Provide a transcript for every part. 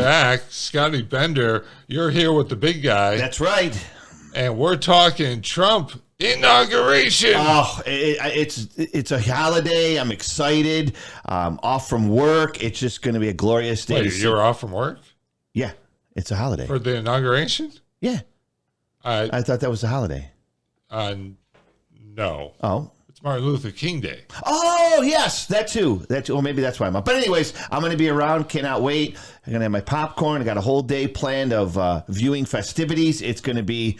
back. Scotty Bender, you're here with the big guy. That's right. And we're talking Trump Inauguration. Oh, it's a holiday. I'm excited. Off from work. It's just going to be a glorious day. Wait, you're off from work? Yeah, it's a holiday. For the inauguration? Yeah. I thought that was a holiday. No. Oh. It's Martin Luther King Day. Oh, yes, that too. Well, maybe that's why I'm up. But anyways, I'm going to be around. Cannot wait. I'm going to have my popcorn. I got a whole day planned of viewing festivities. It's going to be...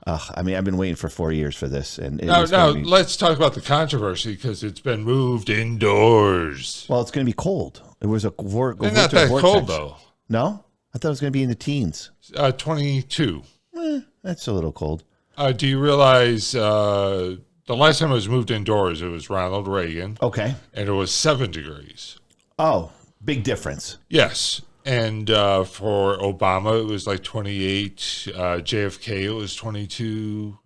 I've been waiting for 4 years for this. And now let's talk about the controversy because it's been moved indoors. Well, it's going to be cold. It was a not that cold, though. No? I thought it was going to be in the teens. 22. That's a little cold. Do you realize the last time it was moved indoors, it was Ronald Reagan. Okay. And it was 7 degrees. Oh, big difference. Yes. And for Obama, it was like 28. JFK, it was 22.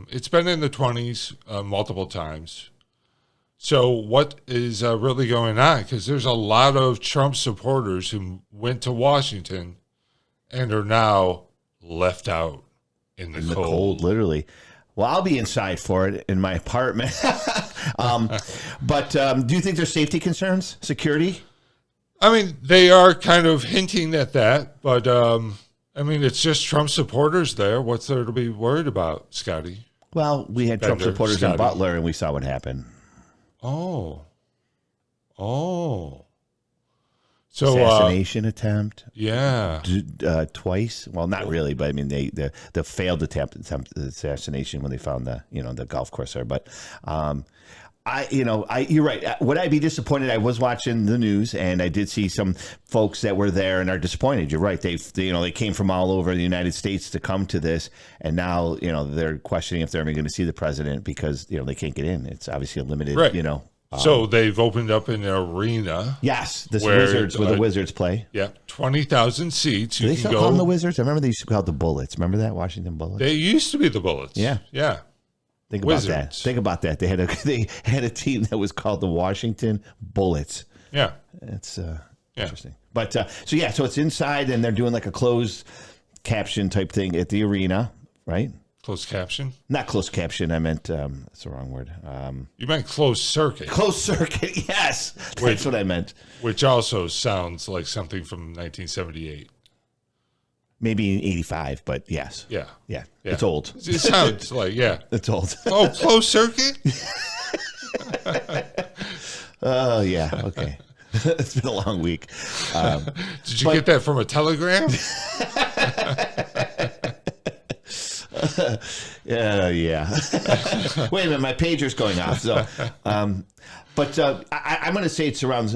It's been in the 20s multiple times. So what is really going on? Because there's a lot of Trump supporters who went to Washington and are now left out in the cold. Literally. Well, I'll be inside for it in my apartment. But do you think there's safety concerns, security? I mean, they are kind of hinting at that, but it's just Trump supporters there. What's there to be worried about, Scotty? Well, we had Trump supporters in Butler, and we saw what happened. Oh. So assassination attempt. Yeah. Twice. Well, not really, but I mean, the failed attempt assassination when they found the golf course there. But you're right. Would I be disappointed? I was watching the news and I did see some folks that were there and are disappointed. You're right. They came from all over the United States to come to this, and now they're questioning if they're ever going to see the president because they can't get in. It's obviously a limited. Right. So they've opened up an arena. Yes, where the Wizards play. Yeah, 20,000 seats. Do they still call them the Wizards? I remember they used to call it the Bullets. Remember that, Washington Bullets? They used to be the Bullets. Yeah. Think about Wizards. that. They had a team that was called the Washington Bullets. Yeah, it's interesting. But so it's inside, and they're doing like a closed caption type thing at the arena, right? Closed caption? Not closed caption. I meant that's the wrong word. You meant closed circuit. Closed circuit. Yes, that's what I meant. Which also sounds like something from 1978. Maybe in 85, but yes. Yeah. It's old. It sounds like, yeah. It's old. Oh, closed circuit? Oh, yeah. Okay. It's been a long week. Did you get that from a telegram? Yeah. Wait a minute. My pager's going off. So, but I'm going to say it surrounds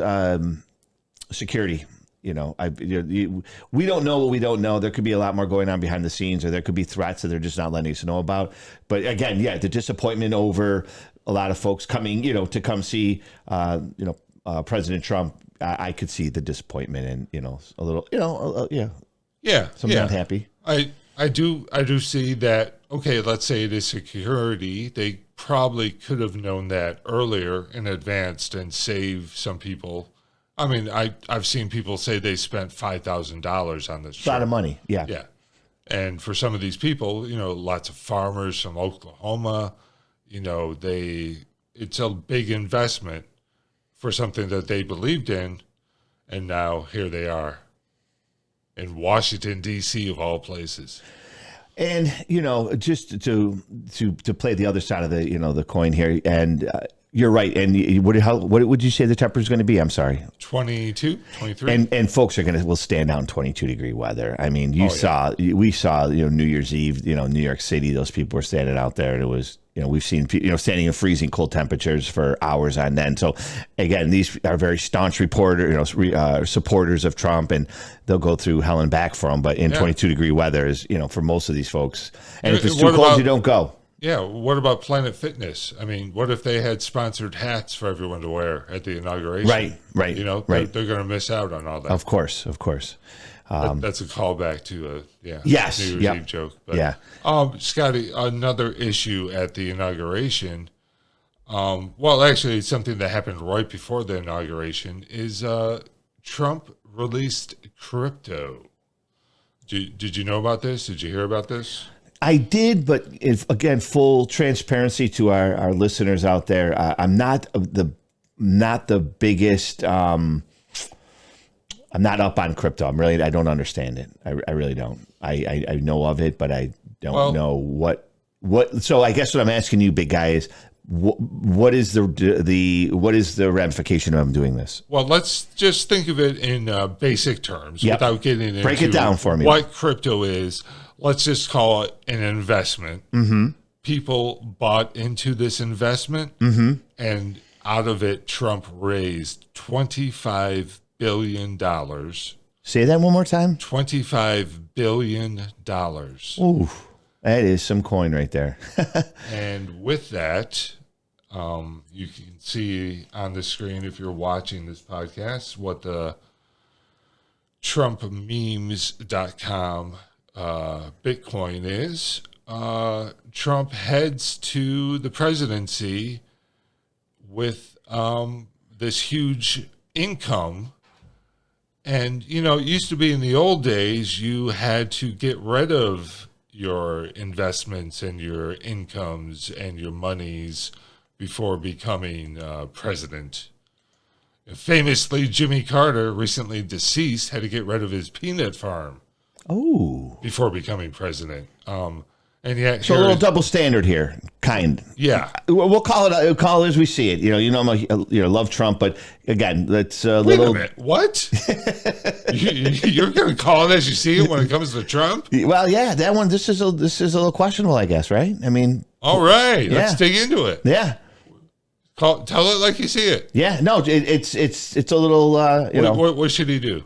security. We don't know what we don't know. There could be a lot more going on behind the scenes, or there could be threats that they're just not letting us know about. But again, the disappointment over a lot of folks coming, to come see, President Trump. I could see the disappointment and, a little, some unhappy. I do see that. Okay, let's say it is security. They probably could have known that earlier in advance and save some people. I mean, I've seen people say they spent $5,000 on this trip. A lot of money, yeah. Yeah. And for some of these people, lots of farmers from Oklahoma, it's a big investment for something that they believed in, and now here they are in Washington, D.C., of all places. And, just to play the other side of the coin here, and you're right. And what would you say the temperature is going to be? I'm sorry. 22, 23. And folks will stand out in 22-degree weather. I mean, we saw, New Year's Eve, New York City, those people were standing out there, and it was, we've seen, standing in freezing cold temperatures for hours on end. So again, these are very staunch supporters of Trump, and they'll go through hell and back for him. But in 22-degree weather is, for most of these folks, and if it's too cold, you don't go. Yeah, what about Planet Fitness? I mean, what if they had sponsored hats for everyone to wear at the inauguration? Right. They're going to miss out on all that. Of course. That's a callback to a New Year's Eve joke. But, Scotty, another issue at the inauguration, actually it's something that happened right before the inauguration, is Trump released crypto. Did you know about this? Did you hear about this? I did, but again, full transparency to our listeners out there. I'm not the biggest. I'm not up on crypto. I don't understand it. I really don't. I know of it, but I don't know what. So I guess what I'm asking you, big guy, is what is the ramification of doing this? Well, let's just think of it in basic terms without getting into break it down for me. What crypto is. Let's just call it an investment. Mm-hmm. People bought into this investment, and out of it, Trump raised $25 billion. Say that one more time. $25 billion. Ooh, that is some coin right there. And with that, you can see on the screen, if you're watching this podcast, what the TrumpMemes.com Bitcoin is. Trump heads to the presidency with this huge income. And, it used to be in the old days, you had to get rid of your investments and your incomes and your monies before becoming president. Famously, Jimmy Carter, recently deceased, had to get rid of his peanut farm. Oh, Before becoming president. And yet, so a little double standard here, kind. Yeah. We'll call it as we see it. I'm love Trump, but again, that's a Wait little. a minute. What? You're going to call it as you see it when it comes to Trump? Well, yeah, that one. This is a little questionable, I guess, right? I mean, all right, let's dig into it. Yeah. Tell it like you see it. Yeah. No, it's a little. What should he do?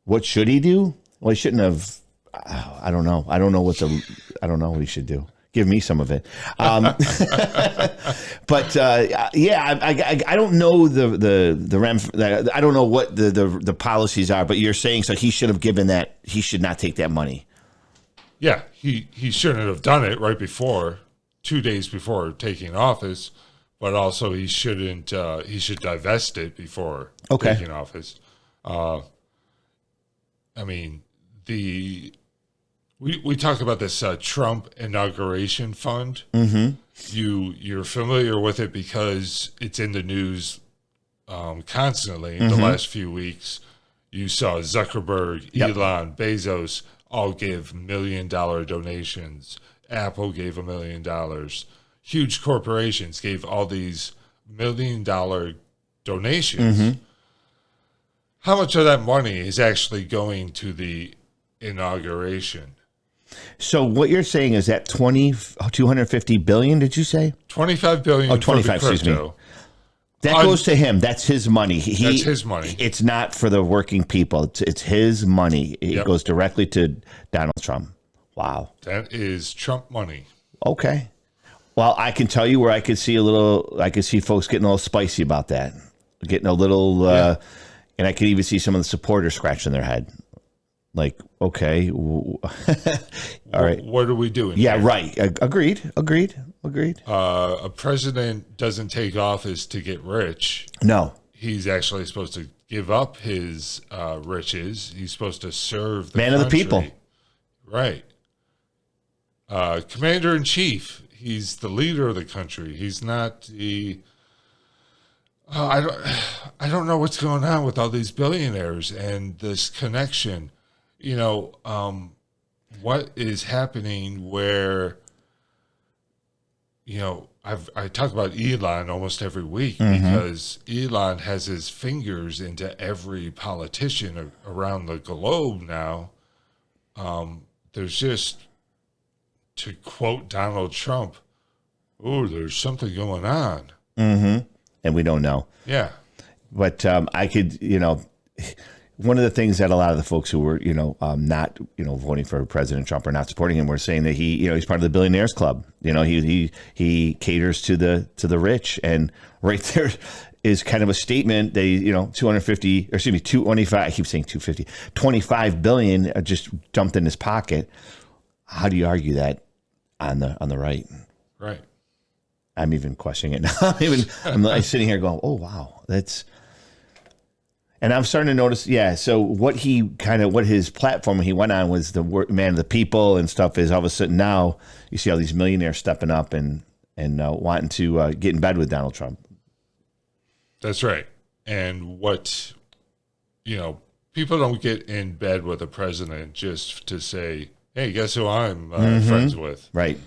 What should he do? Well, he shouldn't have. I don't know. I don't know what he should do. Give me some of it. But I don't know I don't know what the policies are. But you're saying so he should have given that. He should not take that money. Yeah, he shouldn't have done it right before, 2 days before taking office. But also he shouldn't. He should divest it before taking office. I mean. We talk about this Trump Inauguration Fund. Mm-hmm. You're familiar with it because it's in the news constantly in the last few weeks. You saw Zuckerberg, Elon, Bezos all give $1 million donations. Apple gave $1 million. Huge corporations gave all these $1 million donations. Mm-hmm. How much of that money is actually going to the inauguration? So what you're saying is that 250 billion, did you say? 25 billion. Oh, 25, excuse me. That goes to him. That's his money. That's his money. It's not for the working people. It's his money. It goes directly to Donald Trump. Wow. That is Trump money. Okay. Well, I can tell you where I could see folks getting a little spicy about that. Getting a little, and I could even see some of the supporters scratching their head. Like, okay, all right. What are we doing? Yeah, here? right. Agreed. A president doesn't take office to get rich. No. He's actually supposed to give up his riches. He's supposed to serve the man country. Of the people. Right. Commander-in-chief. He's the leader of the country. He's not the... I don't know what's going on with all these billionaires and this connection. What is happening where, I talk about Elon almost every week because Elon has his fingers into every politician around the globe now. There's just, to quote Donald Trump, there's something going on. Mm-hmm. And we don't know. Yeah. But I could, one of the things that a lot of the folks who were, not, voting for President Trump or not supporting him were saying that he's part of the billionaires club. He caters to the rich, and right there is kind of a statement that 25. I keep saying 250, 25 billion just dumped in his pocket. How do you argue that on the right? Right. I'm even questioning it now. I'm sitting here going, oh wow, And I'm starting to notice, so what his platform when he went on was the man of the people and stuff is all of a sudden now you see all these millionaires stepping up and wanting to get in bed with Donald Trump. That's right. And what, people don't get in bed with a president just to say, hey, guess who I'm friends with? Right.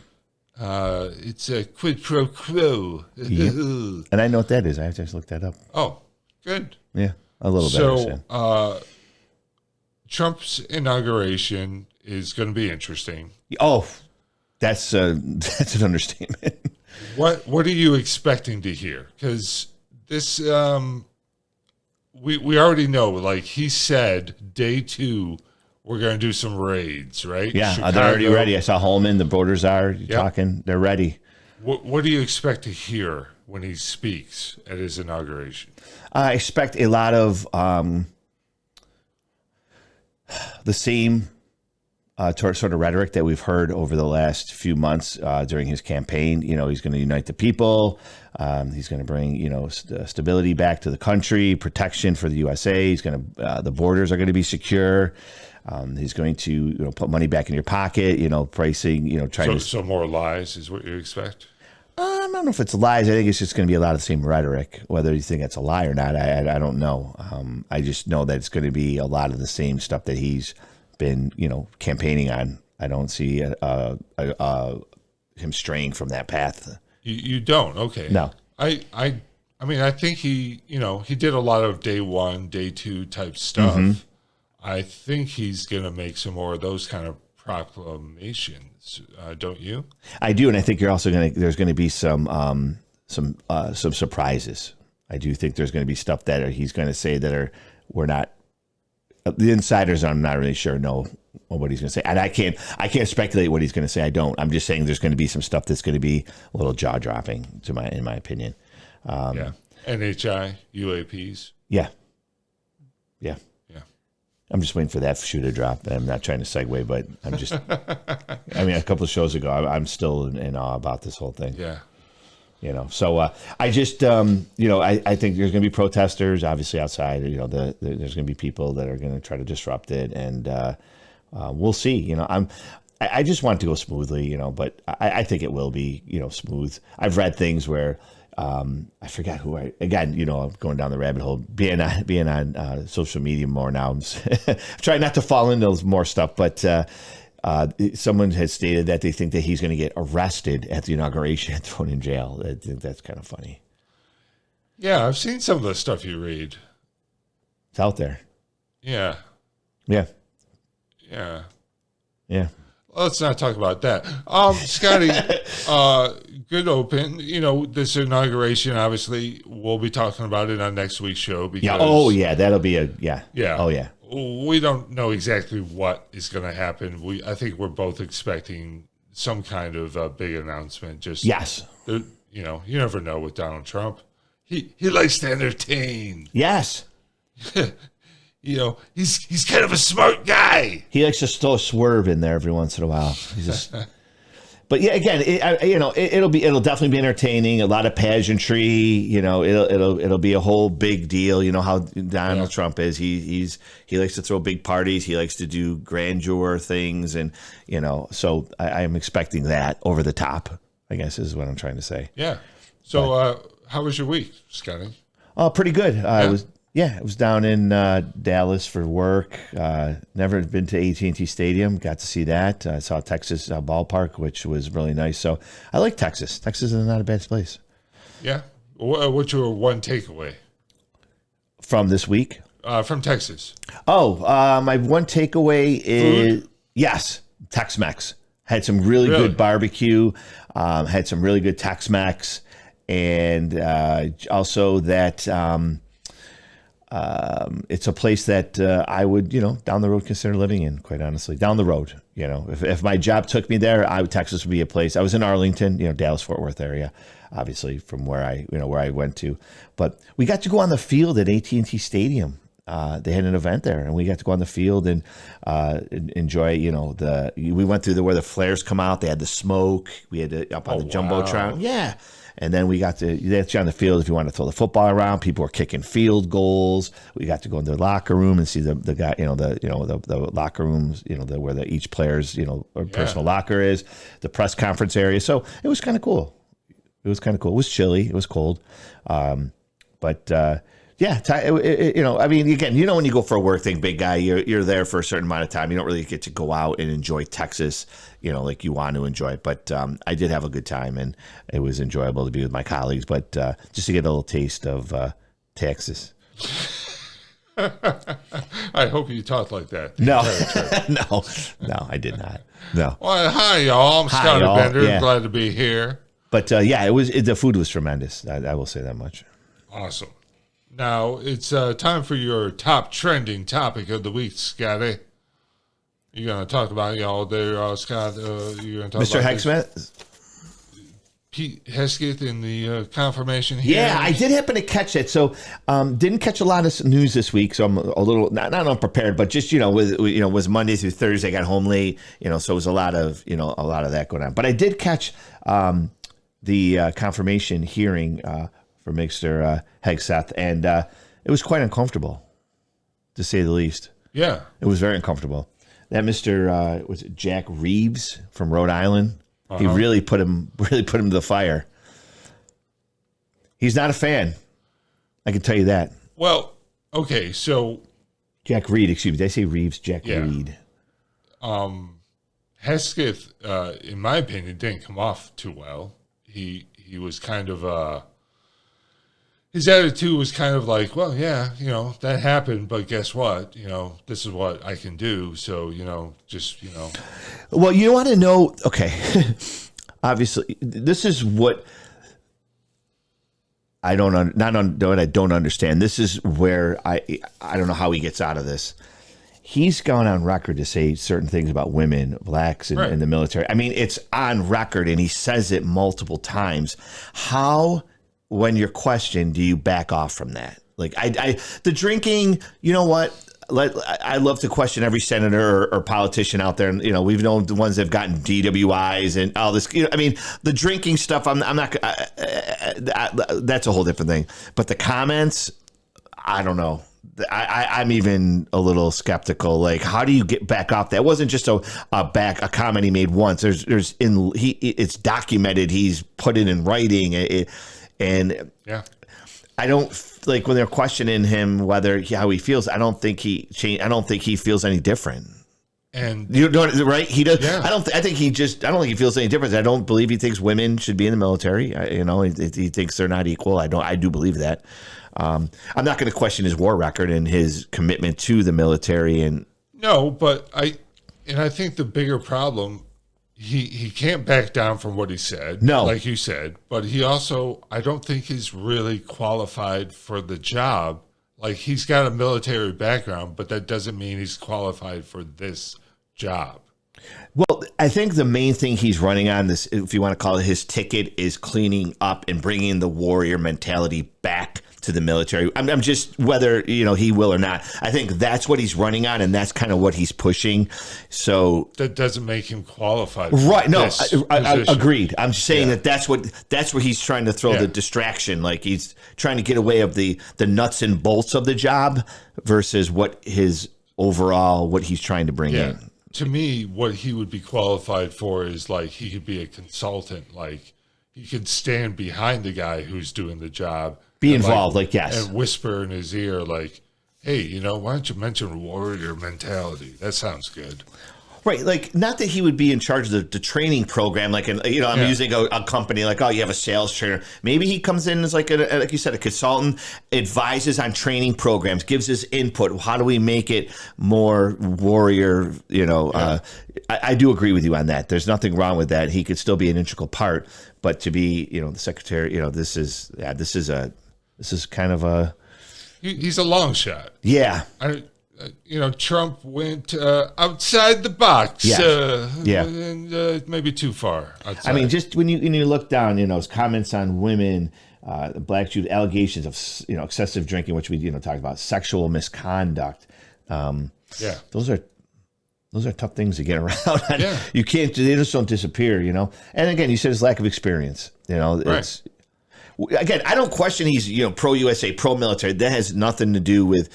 It's a quid pro quo. Yep. And I know what that is. I just looked that up. Oh, good. Yeah. A little bit. So, Trump's inauguration is going to be interesting. Oh, that's an understatement. What are you expecting to hear? Because this, we already know. Like he said, day 2, we're going to do some raids, right? Yeah, Chicago. they're already ready. I saw Holman. The borders are talking. They're ready. What do you expect to hear when he speaks at his inauguration? I expect a lot of the same sort of rhetoric that we've heard over the last few months during his campaign. He's going to unite the people. He's going to bring, stability back to the country, protection for the USA. He's going to, the borders are going to be secure. He's going to, put money back in your pocket, pricing, trying to. So more lies is what you expect? I don't know if it's lies. I think it's just going to be a lot of the same rhetoric. Whether you think it's a lie or not, I don't know. I just know that it's going to be a lot of the same stuff that he's been, campaigning on. I don't see him straying from that path. You don't? Okay. No. I mean, I think he did a lot of day 1, day 2 type stuff. Mm-hmm. I think he's going to make some more of those kind of proclamations, don't you? I do, and I think there's going to be some surprises. I do think there's going to be stuff that he's going to say that we're not. The insiders, I'm not really sure know what he's going to say, and I can't speculate what he's going to say. I don't. I'm just saying there's going to be some stuff that's going to be a little jaw dropping in my opinion. NHI, UAPs. Yeah. Yeah. I'm just waiting for that shoe to drop. I'm not trying to segue, but I'm just. I mean, a couple of shows ago, I'm still in awe about this whole thing. Yeah. So I just, I think there's going to be protesters, obviously outside. There's going to be people that are going to try to disrupt it, and we'll see. I just want it to go smoothly, but I think it will be, smooth. I've read things where. I forgot who I'm going down the rabbit hole, being on social media more now. I'm trying not to fall into those more stuff, but someone has stated that they think that he's going to get arrested at the inauguration and thrown in jail. I think that's kind of funny. Yeah, I've seen some of the stuff you read. It's out there. Yeah. Yeah. Yeah. Yeah. Let's not talk about that. Scotty, good open. This inauguration, obviously, we'll be talking about it on next week's show. Because, yeah. Oh, yeah. That'll be Yeah. Oh, yeah. We don't know exactly what is going to happen. I think we're both expecting some kind of big announcement. Yes. You never know with Donald Trump. He likes to entertain. Yes. He's kind of a smart guy. He likes to throw a swerve in there every once in a while. He's just, but yeah, again, it'll definitely be entertaining. A lot of pageantry. It'll be a whole big deal. You know how Donald Trump is. He likes to throw big parties. He likes to do grandeur things, and so I am expecting that over the top. I guess is what I'm trying to say. Yeah. So how was your week, Scotty? Oh, pretty good. I was down in Dallas for work. Never been to AT&T Stadium. Got to see that. I saw Texas ballpark, which was really nice. So I like Texas. Texas is not a bad place. Yeah. What's your one takeaway from this week? From Texas. Oh, my one takeaway is food? Yes, Tex-Mex. Had some really good barbecue. Had some really good Tex-Mex, and also that. It's a place that I would, down the road consider living in, quite honestly. Down the road, if my job took me there, Texas would be a place. I was in Arlington, Dallas-Fort Worth area, obviously from where I went to. But we got to go on the field at AT&T Stadium. They had an event there, and we got to go on the field and enjoy, we went through where the flares come out. They had the smoke. We had up on the Jumbotron. Wow. Yeah. And then we got to that's on the field if you want to throw the football around. People were kicking field goals. We got to go into the locker room and see the guy, the locker rooms, where each player's personal locker is, the press conference area. So it was kind of cool. It was chilly. It was cold. Yeah, I mean, again, when you go for a work thing, big guy, you're there for a certain amount of time. You don't really get to go out and enjoy Texas, like you want to enjoy it. But I did have a good time, and it was enjoyable to be with my colleagues. But just to get a little taste of Texas. I hope you talked like that. No, no, I did not. No. Well, hi, y'all. I'm Scotty Bender. Yeah. Glad to be here. But the food was tremendous. I will say that much. Awesome. Now, it's time for your top trending topic of the week, Scotty. You're going to talk about y'all there, Scott. You're going to talk Mr. about Hesgeth? Pete Hesgeth in the confirmation hearing. Yeah, I did happen to catch it. So, didn't catch a lot of news this week, so I'm a little not unprepared, but just was Monday through Thursday. Got home late, so it was a lot of that going on. But I did catch the confirmation hearing for Mr. Hesgeth, and it was quite uncomfortable, to say the least. Yeah, it was very uncomfortable. That Mr. Was it Jack Reeves from Rhode Island? He really put him to the fire. He's not a fan. I can tell you that. Well, okay, so Jack Reed, excuse me. Did I say Reeves? Jack Reed. Hesgeth, in my opinion, didn't come off too well. He was kind of his attitude was kind of like, well, yeah, that happened, but guess what? This is what I can do. So, just. Well, you want to know, okay, obviously, this is what I don't understand. This is where I don't know how he gets out of this. He's gone on record to say certain things about women, blacks, in the military. I mean, it's on record, and he says it multiple times. How, when you're questioned, do you back off from that? Like, the drinking, you know what? I love to question every senator or politician out there. And, we've known the ones that have gotten DWIs and all this. I mean, the drinking stuff, I'm not, that's a whole different thing. But the comments, I don't know. I'm even a little skeptical. Like, how do you get back off that? It wasn't just a comment he made once. It's documented. He's put it in writing. I don't like when they're questioning him how he feels. I don't think he feels any different. And you know, right? He does. Yeah. I don't think he feels any difference. I don't believe he thinks women should be in the military. He thinks they're not equal. I do believe that. I'm not going to question his war record and his commitment to the military. No, but I think the bigger problem. He can't back down from what he said, no, like you said, but he also, I don't think he's really qualified for the job. Like, he's got a military background, but that doesn't mean he's qualified for this job. Well, I think the main thing he's running on, this, if you want to call it his ticket, is cleaning up and bringing the warrior mentality back to the military. I'm just, whether he will or not, I think that's what he's running on, and that's kind of what he's pushing. So that doesn't make him qualified, right? No, I agreed. I'm just saying that's where he's trying to throw the distraction. Like, he's trying to get away of the nuts and bolts of the job versus what he's trying to bring in. To me, what he would be qualified for is, like, he could be a consultant. Like, he could stand behind the guy who's doing the job. Be involved, yes. And whisper in his ear, like, hey, why don't you mention warrior mentality? That sounds good. Right, like, not that he would be in charge of the training program, like, I'm using a company, like, oh, you have a sales trainer. Maybe he comes in as, like you said, a consultant, advises on training programs, gives his input. How do we make it more warrior, I do agree with you on that. There's nothing wrong with that. He could still be an integral part, but to be, the secretary, this is kind of a... He's a long shot. Yeah. Trump went outside the box. Yeah. And maybe too far outside. I mean, just when you look down, his comments on women, the black Jew, allegations of excessive drinking, which we talked about, sexual misconduct. Those are tough things to get around. You can't. They just don't disappear. And again, you said his lack of experience. Right. again, I don't question he's, pro USA, pro military. That has nothing to do with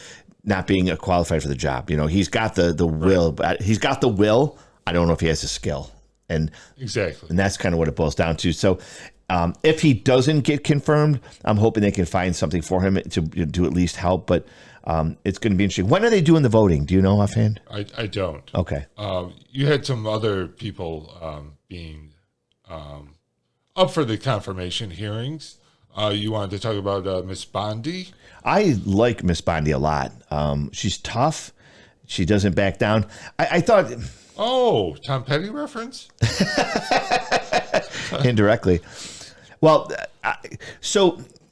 not being qualified for the job. He's got the will, but he's got the will. I don't know if he has the skill. And exactly. And that's kind of what it boils down to. So if he doesn't get confirmed, I'm hoping they can find something for him to at least help. But it's going to be interesting. When are they doing the voting? Do you know offhand? I don't. Okay. You had some other people being up for the confirmation hearings. You wanted to talk about Miss Bondi? I like Miss Bondi a lot. She's tough. She doesn't back down. I thought... Oh, Tom Petty reference? Indirectly. Well,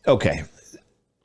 okay.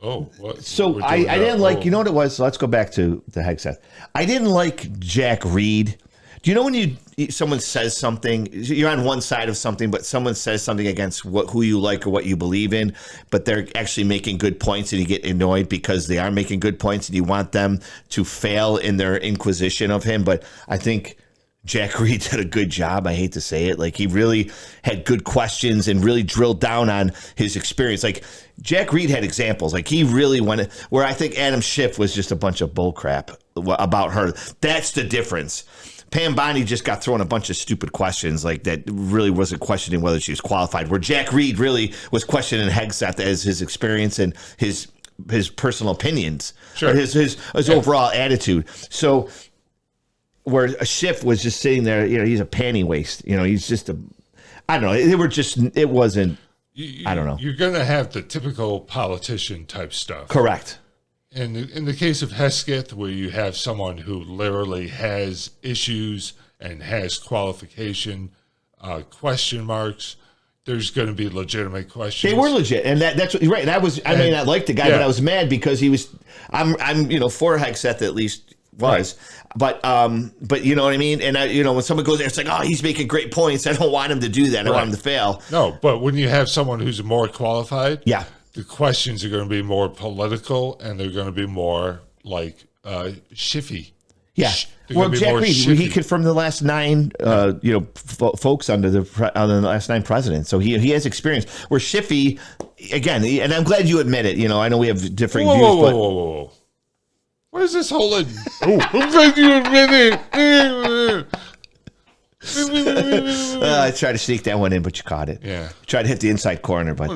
Oh, what? So I didn't like, you know what it was? So let's go back to the Hesgeth. I didn't like Jack Reed. Do you know when someone says something, you're on one side of something, but someone says something against who you like or what you believe in, but they're actually making good points and you get annoyed because they are making good points and you want them to fail in their inquisition of him. But I think Jack Reed did a good job. I hate to say it. Like, he really had good questions and really drilled down on his experience. Like, Jack Reed had examples. Like, he really went where I think Adam Schiff was just a bunch of bull crap about her. That's the difference. Pam Bondi just got thrown a bunch of stupid questions like that really wasn't questioning whether she was qualified, where Jack Reed really was questioning Hesgeth as his experience and his personal opinions, sure, his overall attitude. So where Schiff was just sitting there, he's a panty waste. He's just I don't know. It wasn't, I don't know. You're going to have the typical politician type stuff. Correct. And in the case of Hesgeth, where you have someone who literally has issues and has qualification question marks, there's going to be legitimate questions. They were legit, and that's what, right. And I may not like the guy, but I was mad because he was. I'm for Hesgeth at least was, right. But you know what I mean. And when someone goes there, it's like, oh, he's making great points. I don't want him to do that. I want him to fail. No, but when you have someone who's more qualified, yeah. The questions are going to be more political, and they're going to be more like shiffy. Yeah. Well, Jack Reed, he confirmed the last 9, folks under the last 9 presidents. So he has experience. Where Shiffy, again, and I'm glad you admit it. I know we have differing views. Whoa. What is this whole? I'm glad you admit it. I tried to sneak that one in, but you caught it. Yeah. Tried to hit the inside corner, but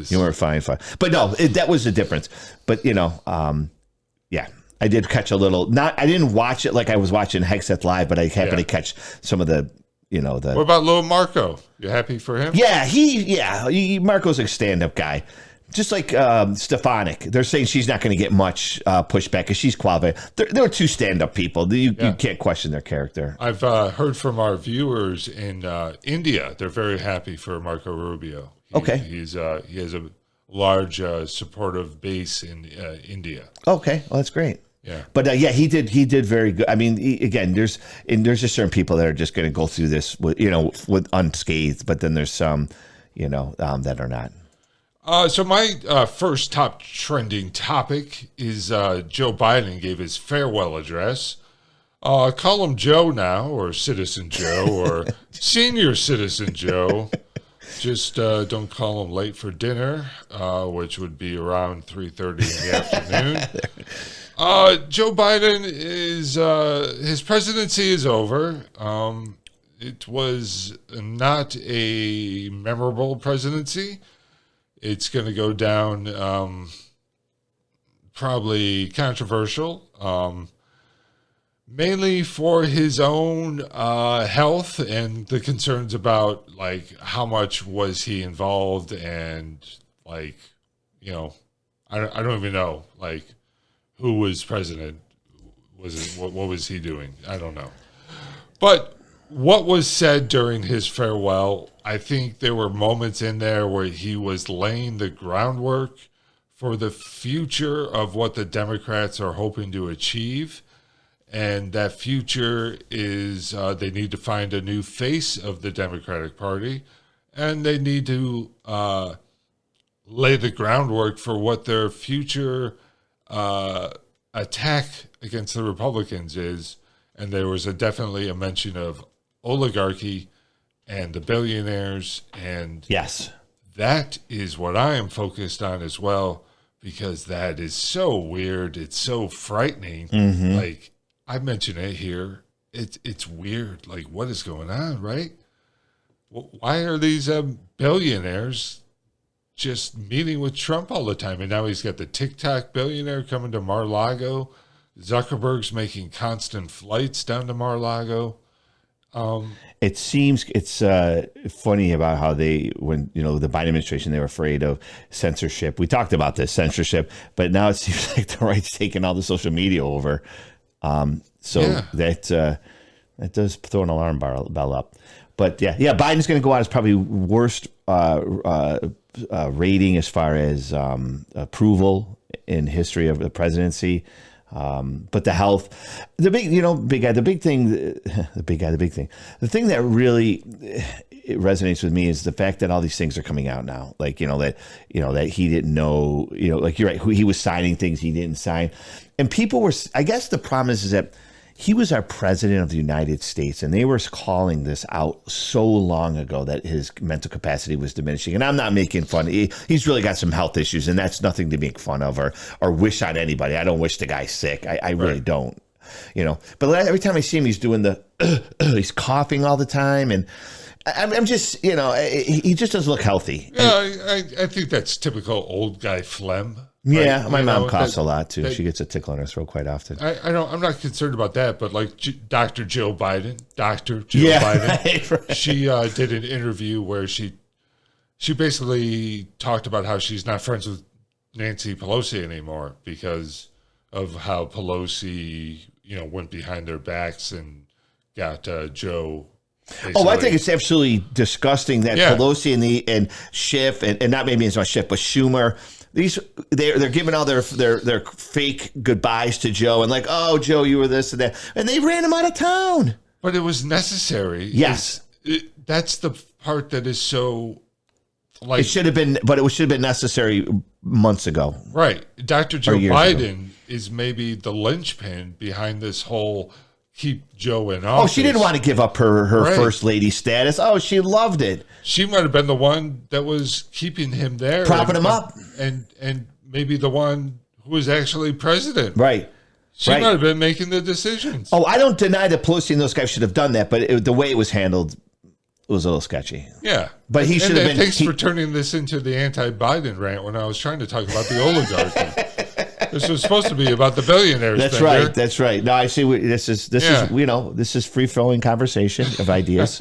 you were fine. But no, that was the difference. But yeah, I did catch a little. I didn't watch it like I was watching Hesgeth live, but I happened to catch some of the. What about little Marco? You happy for him? Yeah, Marco's a stand-up guy. Just like Stefanik, they're saying she's not going to get much pushback because she's qualified. There are 2 stand-up people. You can't question their character. I've heard from our viewers in India. They're very happy for Marco Rubio. He has a large supportive base in India. Okay, well, that's great. Yeah, but he did very good. I mean, again, there's just certain people that are just going to go through this with unscathed, but then there's some that are not. So my first top trending topic is Joe Biden gave his farewell address. Call him Joe now, or Citizen Joe, or Senior Citizen Joe. Just don't call him late for dinner, which would be around 3:30 in the afternoon. Joe Biden his presidency is over. It was not a memorable presidency. It's going to go down probably controversial, mainly for his own health and the concerns about, like, how much was he involved and, like, I don't even know, like, who was president. What was he doing? I don't know. But what was said during his farewell, I think there were moments in there where he was laying the groundwork for the future of what the Democrats are hoping to achieve. And that future is they need to find a new face of the Democratic Party, and they need to lay the groundwork for what their future attack against the Republicans is. And there was definitely a mention of oligarchy and the billionaires and that is what I am focused on as well, because that is so weird. It's so frightening. Like, I mentioned it here. It's weird. Like, what is going on, right? Why are these billionaires just meeting with Trump all the time? And now he's got the TikTok billionaire coming to Mar-a-Lago. Zuckerberg's making constant flights down to Mar-a-Lago. It seems it's funny about how when the Biden administration, they were afraid of censorship. We talked about this censorship, but now it seems like the right's taking all the social media over. That does throw an alarm bell up. But yeah, Biden's going to go out as probably worst rating as far as approval in history of the presidency. But the health, the big thing that really it resonates with me is the fact that all these things are coming out now. Like, that he didn't know, like, you're right, he was signing things he didn't sign. And people were, I guess the problem is that he was our president of the United States, and they were calling this out so long ago that his mental capacity was diminishing. And I'm not making fun. He's really got some health issues, and that's nothing to make fun of or wish on anybody. I don't wish the guy sick. I really don't. But every time I see him, he's doing he's coughing all the time, and I'm just, he just doesn't look healthy. Yeah, I think that's typical old guy phlegm. Yeah, my mom coughs a lot too. She gets a tickle in her throat quite often. I'm not concerned about that, but like Dr. Jill Biden, Biden, right. She did an interview where she basically talked about how she's not friends with Nancy Pelosi anymore because of how Pelosi, went behind their backs and got Joe. Oh, I think it's absolutely disgusting that Pelosi and Schiff and not maybe as much Schiff, but Schumer. They're giving all their fake goodbyes to Joe and like, oh, Joe, you were this and that, and they ran him out of town. But it was necessary. Yes, that's the part that is so. Like, it should have been necessary months ago. Right, Dr. Joe Biden is maybe the linchpin behind this whole keep Joe in office. Oh, she didn't want to give up her first lady status. Oh, she loved it. She might have been the one that was keeping him there, propping him up, and maybe the one who was actually president. Right. She might have been making the decisions. Oh, I don't deny that Pelosi and those guys should have done that, but the way it was handled was a little sketchy. Yeah, but he should have been. Thanks for turning this into the anti-Biden rant when I was trying to talk about the oligarchy. This was supposed to be about the billionaires. That's right. That's right. No, I see. This is free flowing conversation of ideas.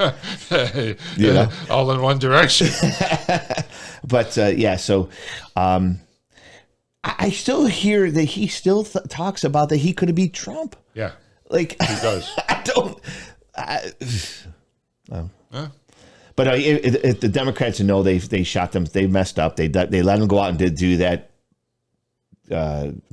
All in one direction. But so I still hear that he still talks about that he could have beat Trump. Yeah, like he does. I don't. But if the Democrats know they shot them, they messed up. They let him go out and do that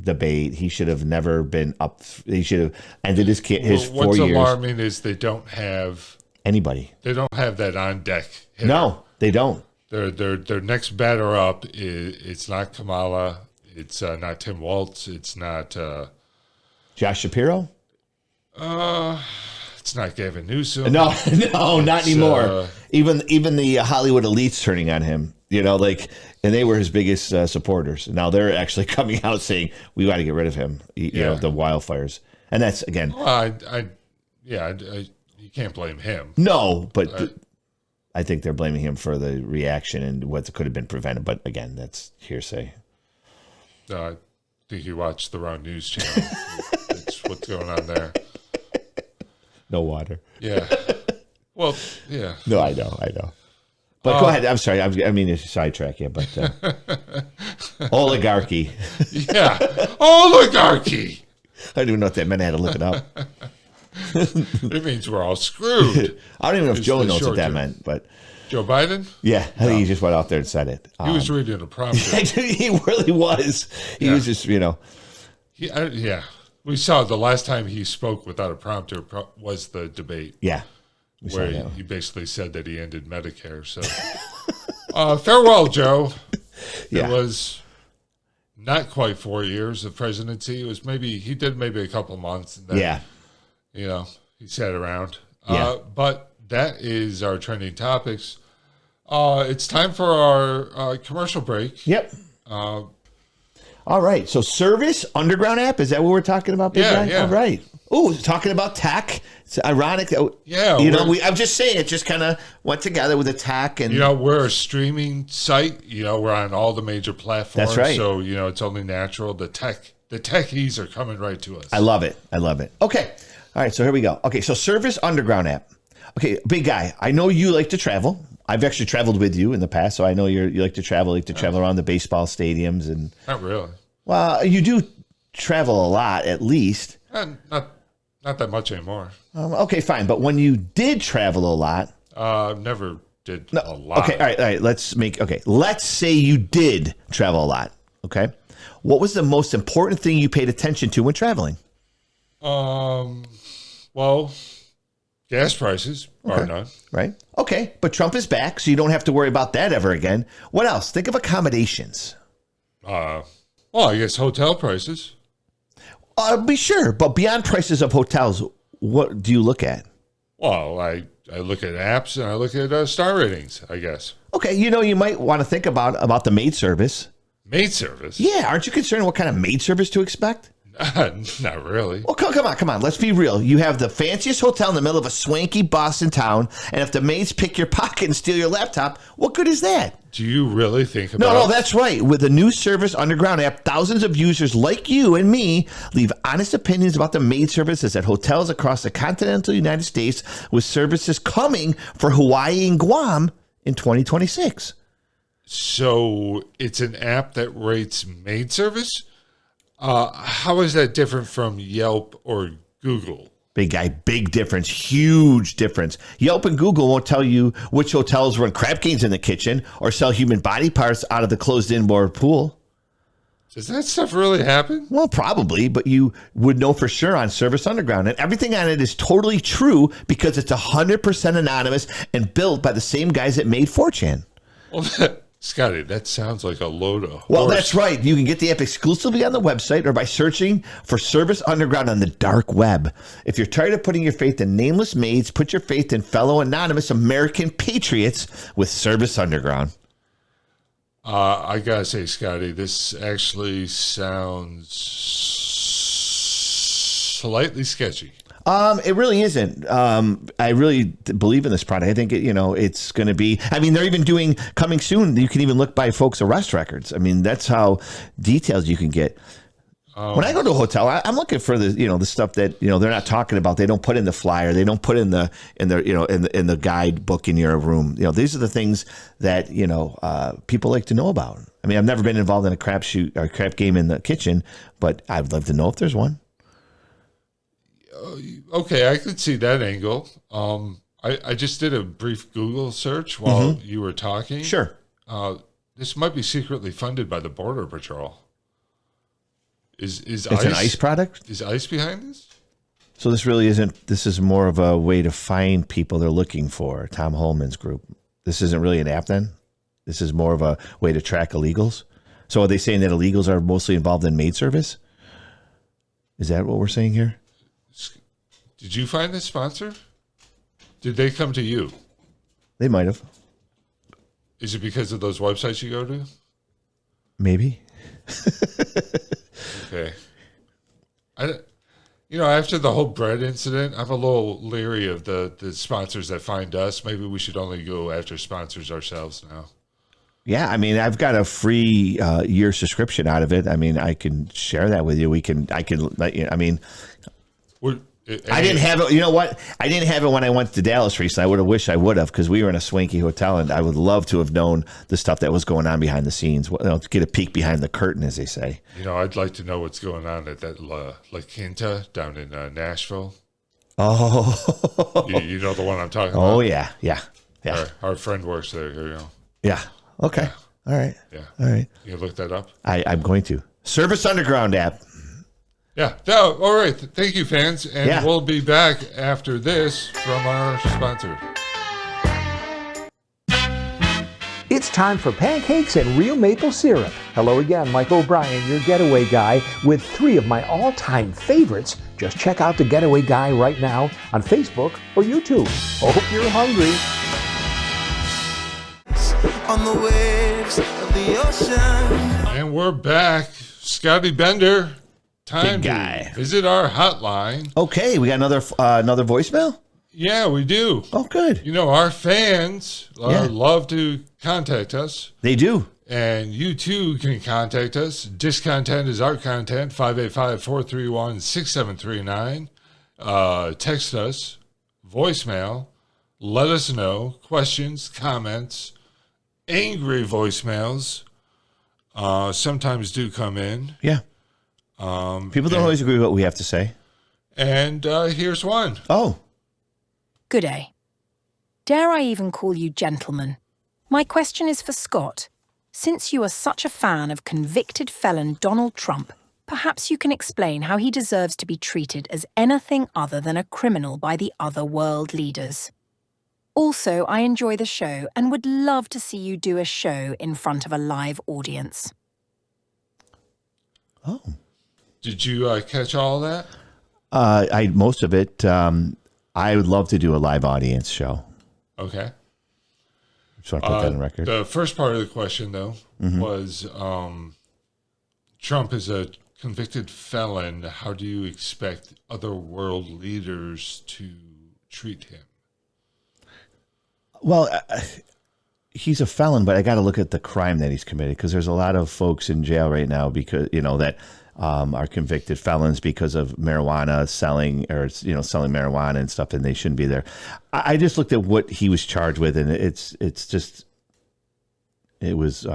debate. He should have never been up. He should have ended his 4 years. What's alarming is they don't have anybody. They don't have that on deck hitter. No, they don't. Their next batter up it's not Kamala. It's not Tim Walz. It's not Josh Shapiro. It's not Gavin Newsom. No, not anymore. Even the Hollywood elites turning on him. And they were his biggest supporters. Now they're actually coming out saying we got to get rid of him. The wildfires, and that's again. Well, you can't blame him. No, but I think they're blaming him for the reaction and what could have been prevented. But again, that's hearsay. I think you watched the wrong news channel. That's what's going on there. No water. Yeah. Well, yeah. No, I know. But go ahead. I'm sorry. I mean to sidetrack you, but oligarchy. Yeah, oligarchy. I don't even know what that meant. I had to look it up. It means we're all screwed. I don't even know if Joe knows what that meant, but Joe Biden? Yeah, I think he just went out there and said it. He was reading a prompter. He really was. He was just, Yeah. We saw the last time he spoke without a prompter was the debate. Yeah. Where he basically said that he ended Medicare. So, farewell, Joe. Yeah. It was not quite 4 years of presidency. It was he did maybe a couple months. And then, he sat around. Yeah. But that is our trending topics. It's time for our commercial break. Yep. All right. So Service Underground app, is that what we're talking about, big guy? Yeah. All right. Oh, talking about tech. It's ironic. Yeah. I'm just saying it just kind of went together with the tech. And we're a streaming site. We're on all the major platforms. That's right. So, it's only natural. The techies are coming right to us. I love it. Okay. All right. So here we go. Okay. So Service Underground app. Okay. Big guy, I know you like to travel. I've actually traveled with you in the past, so I know you like to travel around the baseball stadiums and. Not really. Well, you do travel a lot, at least. Not that much anymore. Okay, fine. But when you did travel a lot, never did a lot. Okay, all right. Let's say you did travel a lot. Okay, what was the most important thing you paid attention to when traveling? Well, gas prices are none. Right. Okay, but Trump is back, so you don't have to worry about that ever again. What else? Think of accommodations. Well, I guess hotel prices. Be sure, but beyond prices of hotels, what do you look at? Well, I look at apps and I look at star ratings, I guess. Okay, you might want to think about the maid service. Maid service? Yeah, aren't you concerned what kind of maid service to expect? Not really. Well, come on. Let's be real. You have the fanciest hotel in the middle of a swanky Boston town, and if the maids pick your pocket and steal your laptop, what good is that? Do you really think about No, that's right. With the new Service Underground app, thousands of users like you and me leave honest opinions about the maid services at hotels across the continental United States, with services coming for Hawaii and Guam in 2026. So it's an app that rates maid service? How is that different from Yelp or Google? Big guy, big difference, huge difference. Yelp and Google won't tell you which hotels run crap games in the kitchen or sell human body parts out of the closed indoor pool. Does that stuff really happen? Well, probably, but you would know for sure on Service Underground. And everything on it is totally true because it's 100% anonymous and built by the same guys that made 4chan. Well, Scotty, that sounds like a load of horse. Well, that's right. You can get the app exclusively on the website or by searching for Service Underground on the dark web. If you're tired of putting your faith in nameless maids, put your faith in fellow anonymous American patriots with Service Underground. I gotta say, Scotty, this actually sounds slightly sketchy. It really isn't. I really believe in this product. I think it's going to be. I mean, they're even doing coming soon. You can even look by folks' arrest records. I mean, that's how detailed you can get. When I go to a hotel, I'm looking for the stuff that they're not talking about. They don't put in the flyer. They don't put in the guidebook in your room. These are the things that people like to know about. I mean, I've never been involved in a crap game in the kitchen, but I'd love to know if there's one. Okay, I could see that angle. I just did a brief Google search while you were talking. Sure. This might be secretly funded by the Border Patrol. Is it's ICE an ICE product? Is ICE behind this? So this really isn't. This is more of a way to find people they're looking for. Tom Holman's group. This isn't really an app then. This is more of a way to track illegals. So are they saying that illegals are mostly involved in maid service? Is that what we're saying here? Did you find this sponsor? Did they come to you? They might have. Is it because of those websites you go to? Maybe. Okay. After the whole bread incident, I'm a little leery of the sponsors that find us. Maybe we should only go after sponsors ourselves now. Yeah, I mean, I've got a free year subscription out of it. I mean, I can share that with you. I mean, I didn't have it. You know what? I didn't have it when I went to Dallas recently. I wish I would have, because we were in a swanky hotel, and I would love to have known the stuff that was going on behind the scenes. To get a peek behind the curtain, as they say. I'd like to know what's going on at that La Quinta down in Nashville. Oh, you know the one I'm talking about. Oh yeah. Our friend works there. Here you go. Yeah. Okay. Yeah. All right. Yeah. All right. You look that up. I'm going to. Service Underground app. Yeah. No, all right. Thank you, fans. And we'll be back after this from our sponsor. It's time for pancakes and real maple syrup. Hello again, Mike O'Brien, your getaway guy, with 3 of my all-time favorites. Just check out the Getaway Guy right now on Facebook or YouTube. Hope you're hungry. on the waves of the ocean. And we're back. Scotty Bender. Time Big guy. to visit our hotline. Okay, we got another voicemail? Yeah, we do. Oh, good. You know, our fans love to contact us. They do. And you too can contact us. Discontent is our content, 585-431-6739. Text us, voicemail, let us know, questions, comments, angry voicemails sometimes do come in. Yeah. People don't always agree with what we have to say. And here's one. Oh. Good day. Dare I even call you gentleman? My question is for Scott. Since you are such a fan of convicted felon Donald Trump, perhaps you can explain how he deserves to be treated as anything other than a criminal by the other world leaders. Also, I enjoy the show and would love to see you do a show in front of a live audience. Oh. Did you catch all that? Most of it. I would love to do a live audience show. Okay. Just want to put that on record. The first part of the question, though, was Trump is a convicted felon. How do you expect other world leaders to treat him? Well, he's a felon, but I got to look at the crime that he's committed, because there's a lot of folks in jail right now because that are convicted felons because of marijuana selling, or selling marijuana and stuff, and they shouldn't be there. I just looked at what he was charged with, and it was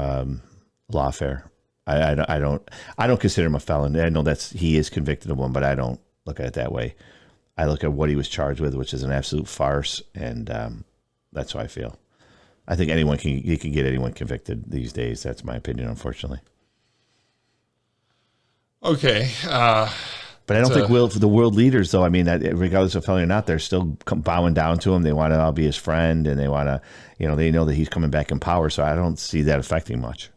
lawfare. I don't consider him a felon. I know he is convicted of one, but I don't look at it that way. I look at what he was charged with, which is an absolute farce, and that's how I feel. I think you can get anyone convicted these days. That's my opinion, unfortunately. Okay. But I don't think the world leaders, though, I mean, regardless of felony or not, they're still bowing down to him. They want to all be his friend, and they want to, they know that he's coming back in power. So I don't see that affecting much.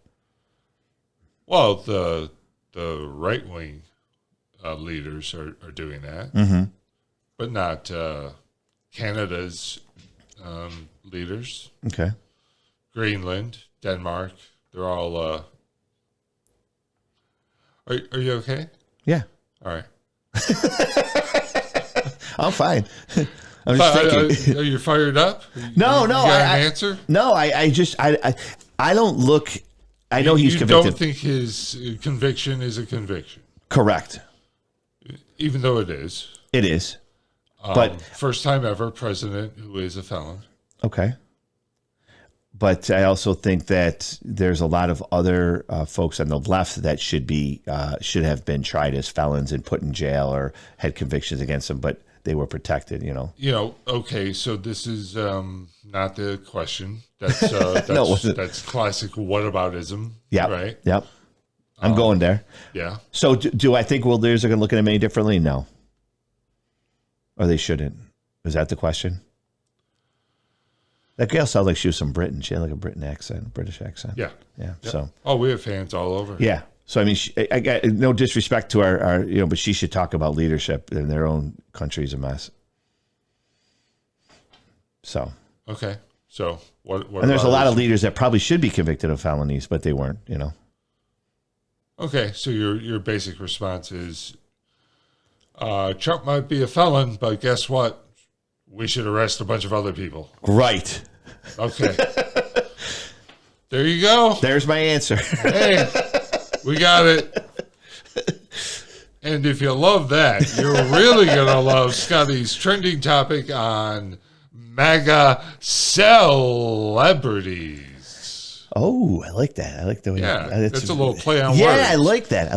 Well, the right-wing leaders are doing that, but not Canada's leaders. Okay. Greenland, Denmark, they're all... Are you okay? Yeah. All right. I'm fine. I'm just thinking. Are you fired up? No. You got an answer? No, I don't look. I know he's convicted. You don't think his conviction is a conviction? Correct. Even though it is. It is. But first time ever president who is a felon. Okay. But I also think that there's a lot of other folks on the left that should have been tried as felons and put in jail or had convictions against them, but they were protected. Okay. So this is not the question. That's that's classic whataboutism. Yeah. Right. Yep. I'm going there. Yeah. So do I think world leaders are going to look at him any differently? No. Or they shouldn't. Is that the question? That girl sounded like she was from Britain. She had like a British accent. Yeah. Yeah. Yep. So. Oh, we have fans all over. Yeah. So, I mean, I got no disrespect to our, but she should talk about leadership in their own country's a mess. So. Okay. So what and there's a lot of leaders that probably should be convicted of felonies, but they weren't, Okay. So your basic response is, Trump might be a felon, but guess what? We should arrest a bunch of other people. Right. Okay. There you go. There's my answer. Hey, we got it. And if you love that, you're really going to love Scotty's trending topic on MAGA celebrities. Oh, I like that. I like the way. Yeah, that's a little play on words. Yeah, I like that.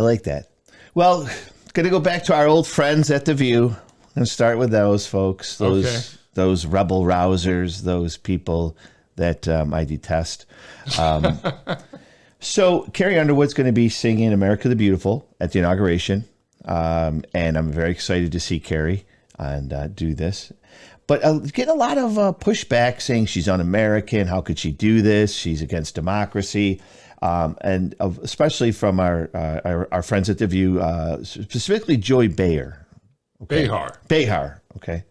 Well, going to go back to our old friends at The View. And start with those folks, those rebel rousers, those people that I detest. So Carrie Underwood's going to be singing "America the Beautiful" at the inauguration, and I'm very excited to see Carrie and do this. But getting a lot of pushback saying she's un-American. How could she do this? She's against democracy. And especially from our friends at The View, specifically Joy Behar. Okay. Behar. Okay.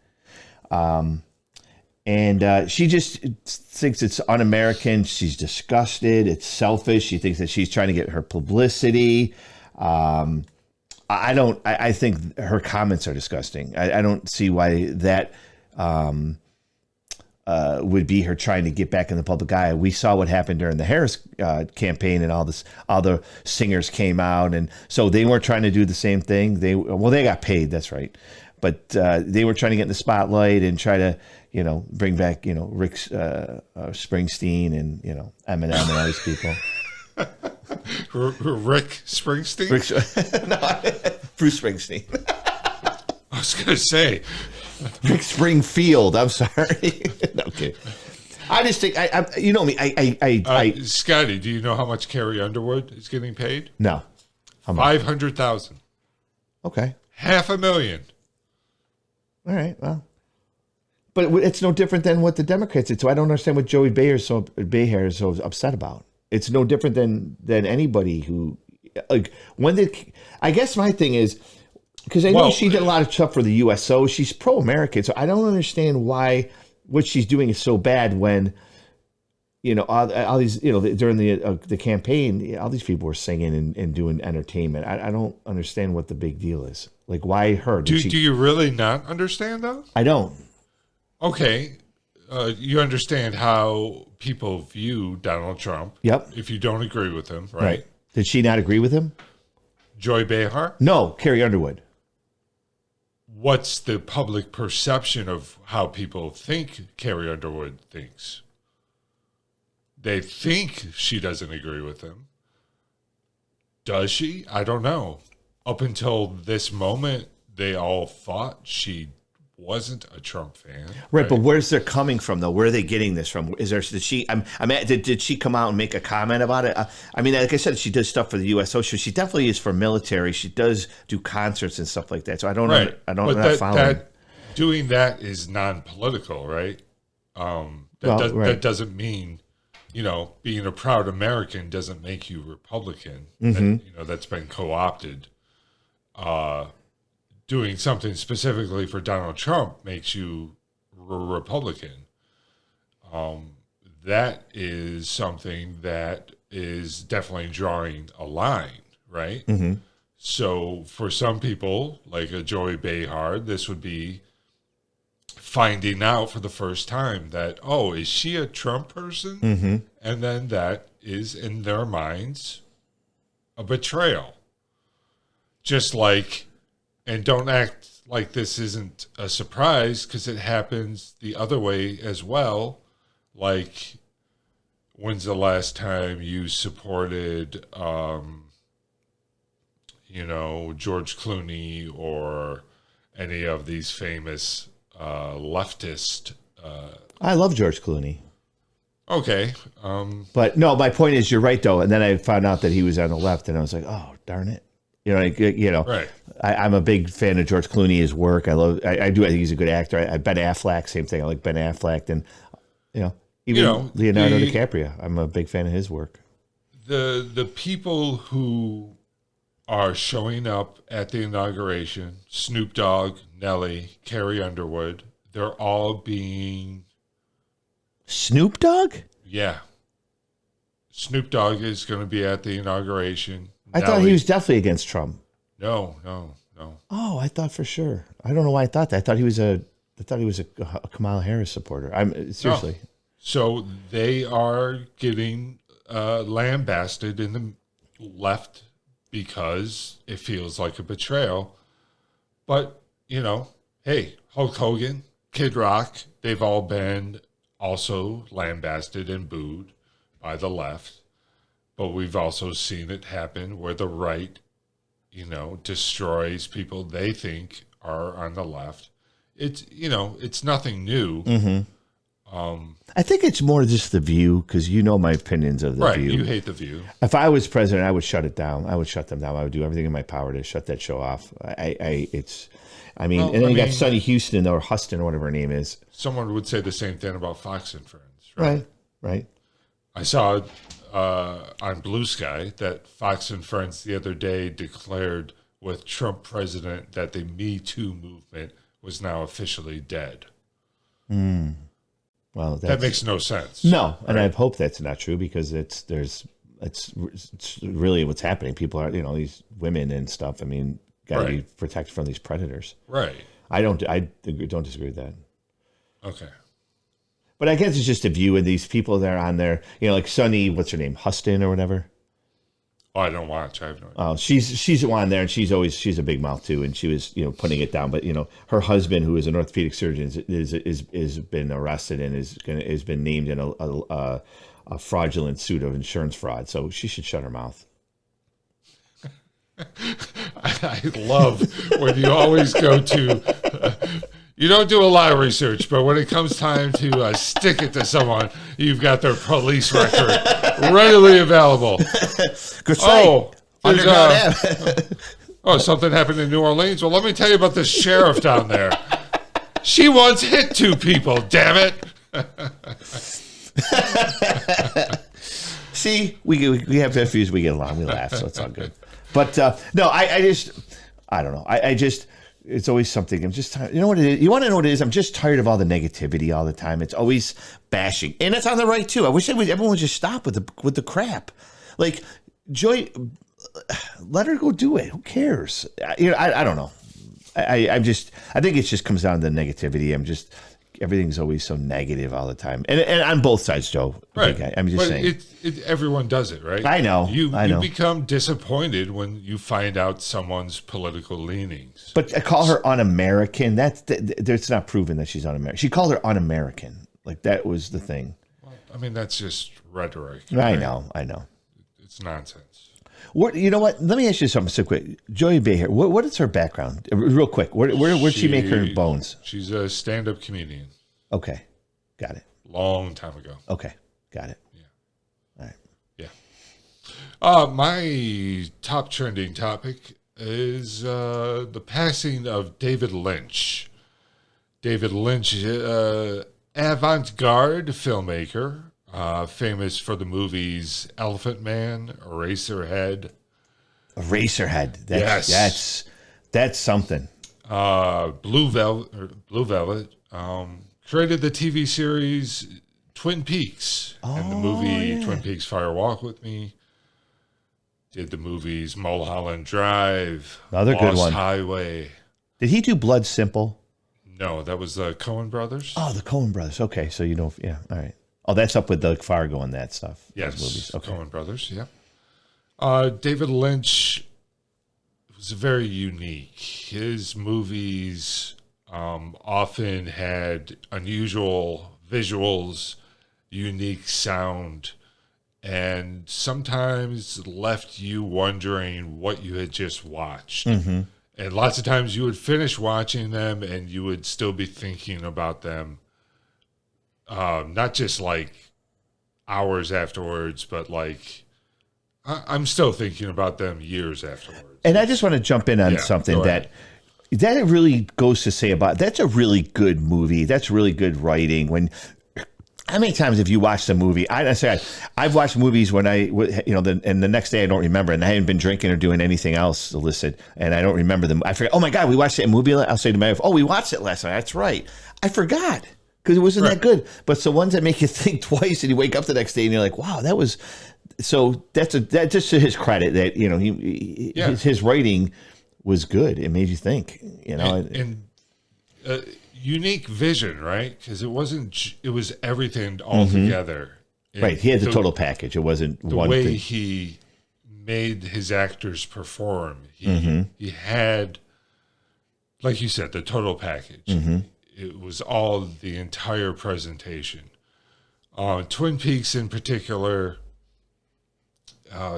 And she just thinks it's un-American. She's disgusted. It's selfish. She thinks that she's trying to get her publicity. I think her comments are disgusting. I don't see why that would be her trying to get back in the public eye. We saw what happened during the Harris campaign, and all the singers came out, and so they weren't trying to do the same thing. They got paid. That's right, but they were trying to get in the spotlight and try to bring back Rick Springsteen and Eminem and all these people. Rick Springsteen? Bruce Springsteen. I was going to say. Rick Springfield. I'm sorry. No, okay. I just think, you know me, Scotty, do you know how much Carrie Underwood is getting paid? No. How much? $500,000. Okay. $500,000. All right. Well. But it's no different than what the Democrats did. So I don't understand what Joey Behar is so upset about. It's no different than anybody who, like, I guess my thing is, because I know she did a lot of stuff for the U.S., so she's pro-American. So I don't understand why what she's doing is so bad when, all these, during the campaign, all these people were singing and doing entertainment. I don't understand what the big deal is. Like, why her? Do you really not understand, though? I don't. Okay. You understand how people view Donald Trump. Yep. If you don't agree with him, right? Did she not agree with him? Joy Behar? No, Carrie Underwood. What's the public perception of how people think Carrie Underwood thinks? They think she doesn't agree with him. Does she? I don't know. Up until this moment, they all thought she wasn't a Trump fan. Right, but where's it coming from, though? Where are they getting this from? Did she come out and make a comment about it? I mean, like I said, she does stuff for the U.S. So she definitely is for military. She does do concerts and stuff like that. So I don't know. I'm not following. Doing that is non-political, right? That doesn't mean, being a proud American doesn't make you Republican. Mm-hmm. That's been co-opted. Doing something specifically for Donald Trump makes you Republican. That is something that is definitely drawing a line, right? Mm-hmm. So for some people, like a Joy Behar, this would be finding out for the first time that, is she a Trump person? Mm-hmm. And then that is, in their minds, a betrayal. Just like... And don't act like this isn't a surprise, because it happens the other way as well. Like, when's the last time you supported, George Clooney or any of these famous leftist? I love George Clooney. Okay. But no, my point is, you're right, though. And then I found out that he was on the left, and I was like, oh, darn it. Right. I'm a big fan of George Clooney, his work. I think he's a good actor. Ben Affleck, same thing. I like Ben Affleck, and even Leonardo DiCaprio. I'm a big fan of his work. The people who are showing up at the inauguration, Snoop Dogg, Nelly, Carrie Underwood, they're all being... Snoop Dogg? Yeah. Snoop Dogg is going to be at the inauguration. I thought he was definitely against Trump. No. Oh, I thought for sure. I don't know why I thought that. I thought he was a Kamala Harris supporter. Seriously. No. So they are getting lambasted in the left because it feels like a betrayal. But, hey, Hulk Hogan, Kid Rock, they've all been also lambasted and booed by the left. But we've also seen it happen where the right, destroys people they think are on the left. It's nothing new. Mm-hmm. I think it's more just The View, because my opinions of The View. Right, you hate The View. If I was president, I would shut it down. I would shut them down. I would do everything in my power to shut that show off. And then you got Sonny Houston or Huston or whatever her name is. Someone would say the same thing about Fox and Friends, right? Right. I saw on Blue Sky that Fox and Friends the other day declared with Trump president that the Me Too movement was now officially dead. Well, that makes no sense. No, and I hope that's not true because it's really what's happening. People are, these women and stuff. I mean, got to be protected from these predators. Right. I don't disagree with that. Okay. But I guess it's just a view, and these people that are on there, like Sunny, what's her name, Huston or whatever. Oh, I don't watch. I have no idea. Oh, she's on there, and she's a big mouth too, and she was putting it down. But her husband, who is an orthopedic surgeon, is been arrested and has been named in a fraudulent suit of insurance fraud. So she should shut her mouth. I love when you always go to. You don't do a lot of research, but when it comes time to stick it to someone, you've got their police record readily available. Good sight. Something happened in New Orleans. Well, let me tell you about this sheriff down there. She once hit 2 people. Damn it! See, we have nephews. We get along. We laugh, so it's all good. But no, I don't know. It's always something. I'm just tired. You know what it is? You want to know what it is? I'm just tired of all the negativity all the time. It's always bashing, and it's on the right too. I wish everyone would just stop with the crap. Like Joy, let her go do it. Who cares? I don't know. I think it just comes down to the negativity. Everything's always so negative all the time, and on both sides, Joe. Right. I'm just saying. Everyone does it, right? I know. You become disappointed when you find out someone's political leanings. But I call her un-American. That's not proven that she's un-American. She called her un-American. Like that was the thing. Well, I mean, that's just rhetoric. Right? I know. It's nonsense. You know what? Let me ask you something so quick. Joy Behar, what is her background? Real quick. Where'd she make her bones? She's a stand-up comedian. Okay. Got it. Long time ago. Okay. Got it. Yeah. All right. Yeah. My top trending topic is the passing of David Lynch. David Lynch, avant-garde filmmaker. Famous for the movies Elephant Man, Eraserhead. Eraserhead. That's something. Blue Velvet. Created the TV series Twin Peaks and the movie Twin Peaks Fire Walk with Me. Did the movies Mulholland Drive, another Lost good one. Highway. Did he do Blood Simple? No, that was the Coen brothers. Oh, the Coen brothers. Okay, so all right. Oh, that's up with Doug Fargo and that stuff. Yes, movies. Okay. Coen brothers, yeah. David Lynch was very unique. His movies often had unusual visuals, unique sound, and sometimes left you wondering what you had just watched. Mm-hmm. And lots of times you would finish watching them and you would still be thinking about them. Not just like hours afterwards, but like I'm still thinking about them years afterwards. And I just want to jump in on something that really goes to say about that's a really good movie. That's really good writing. How many times have you watched a movie? I've watched movies when and the next day I don't remember, and I hadn't been drinking or doing anything else illicit, and I don't remember them. I forget. Oh my God, we watched that movie. I'll say to my wife, "Oh, we watched it last night." That's right. I forgot. Because it wasn't that good. But the ones that make you think twice and you wake up the next day and you're like, wow, that was... So that's just to his credit that, his writing was good. It made you think, And unique vision, right? Because it was everything all together. Right. He had the total package. It wasn't one thing. The way he made his actors perform. He had, like you said, the total package. Mm-hmm. It was all the entire presentation. Twin Peaks in particular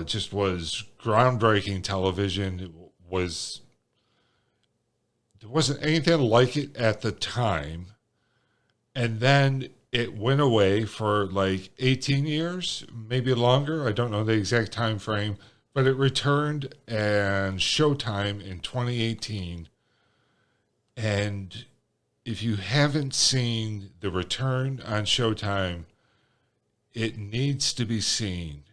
just was groundbreaking television. There wasn't anything like it at the time. And then it went away for like 18 years, maybe longer. I don't know the exact time frame, but it returned and Showtime in 2018. And if you haven't seen The Return on Showtime, it needs to be seen.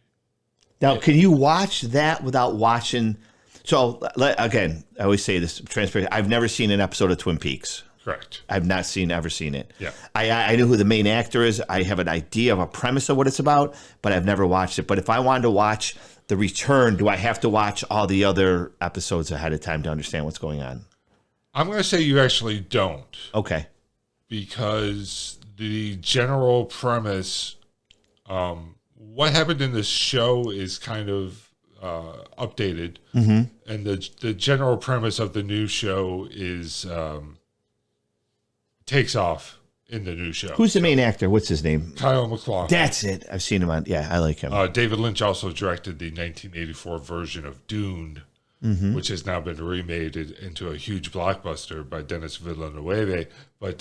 Now, can you watch that without watching? So, again, I always say this, transparent. I've never seen an episode of Twin Peaks. Correct. I've not ever seen it. Yeah. I know who the main actor is. I have an idea of a premise of what it's about, but I've never watched it. But if I wanted to watch The Return, do I have to watch all the other episodes ahead of time to understand what's going on? I'm going to say you actually don't. Okay. Because the general premise, what happened in this show is kind of updated. And the general premise of the new show is takes off in the new show. Who's the main actor? What's his name? Kyle MacLachlan. That's it. I've seen him on. Yeah, I like him. David Lynch also directed the 1984 version of Dune, which has now been remade into a huge blockbuster by Denis Villeneuve. But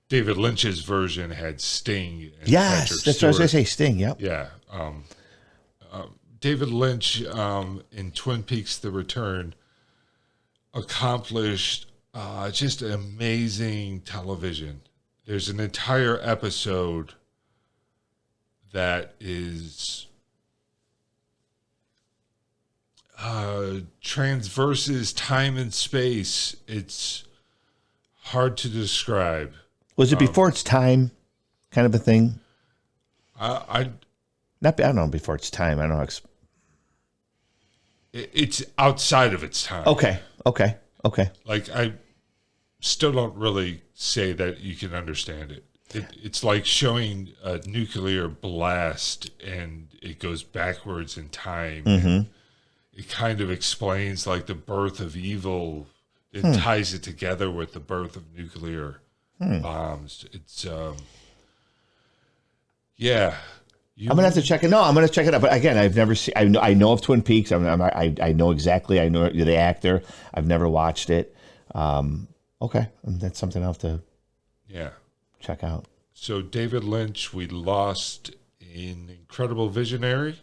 David Lynch's version had Sting. And Yes, Patrick that's what I was going Stewart. to say. Sting. Yep. Yeah. David Lynch in Twin Peaks: The Return accomplished just amazing television. There's an entire episode that is transverses time and space. It's hard to describe. Was it before its time, kind of a thing? I don't know. Before its time. I don't know. It's outside of its time. Okay. Like, I still don't really say that you can understand it. It's like showing a nuclear blast and it goes backwards in time. It kind of explains like the birth of evil. It ties it together with the birth of nuclear bombs. It's yeah. I'm gonna have to check it. No, I'm gonna check it out. But again, I've never seen. I know of Twin Peaks. I know exactly. I know the actor. I've never watched it. Okay, that's something I'll have to check out. So David Lynch, we lost an incredible visionary.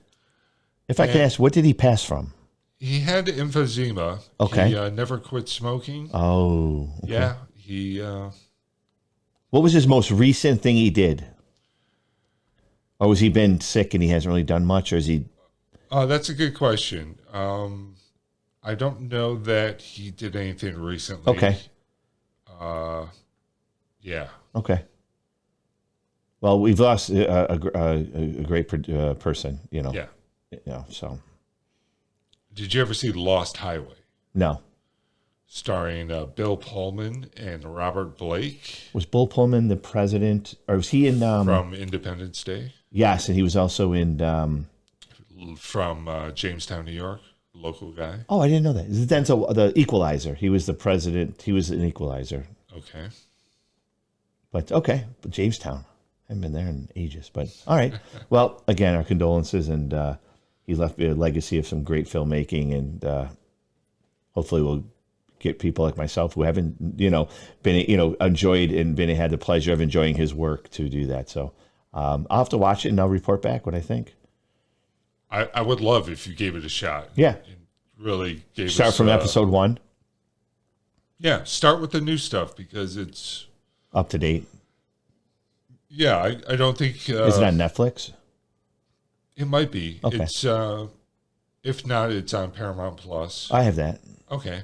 If I could ask, what did he pass from? He had emphysema. Okay. He never quit smoking. Oh, okay. Yeah. He. What was his most recent thing he did? Or has he been sick and he hasn't really done much, or is he? That's a good question. I don't know that he did anything recently. Okay. Yeah. Okay. Well, we've lost a great person, you know. Yeah. You know, so. Did you ever see Lost Highway, No. starring Bill Pullman and Robert Blake Was Bill Pullman the president, or was he in? from Independence Day, Yes, and he was also in. from Jamestown, New York, local guy? Oh, I didn't know that. Denzel, the Equalizer. He was the president. He was an Equalizer. Okay. But okay, but Jamestown. I haven't been there in ages. But all right. Well, again, our condolences, and he left a legacy of some great filmmaking, and hopefully we'll get people like myself who haven't, been, enjoyed and had the pleasure of enjoying his work to do that. So I'll have to watch it and I'll report back what I think. I would love if you gave it a shot. Yeah. And really gave Start us, from episode 1, Yeah, start with the new stuff because it's. up to date. Yeah, I don't think. Is it on Netflix? It might be. Okay. It's if not, it's on Paramount Plus. I have that. Okay.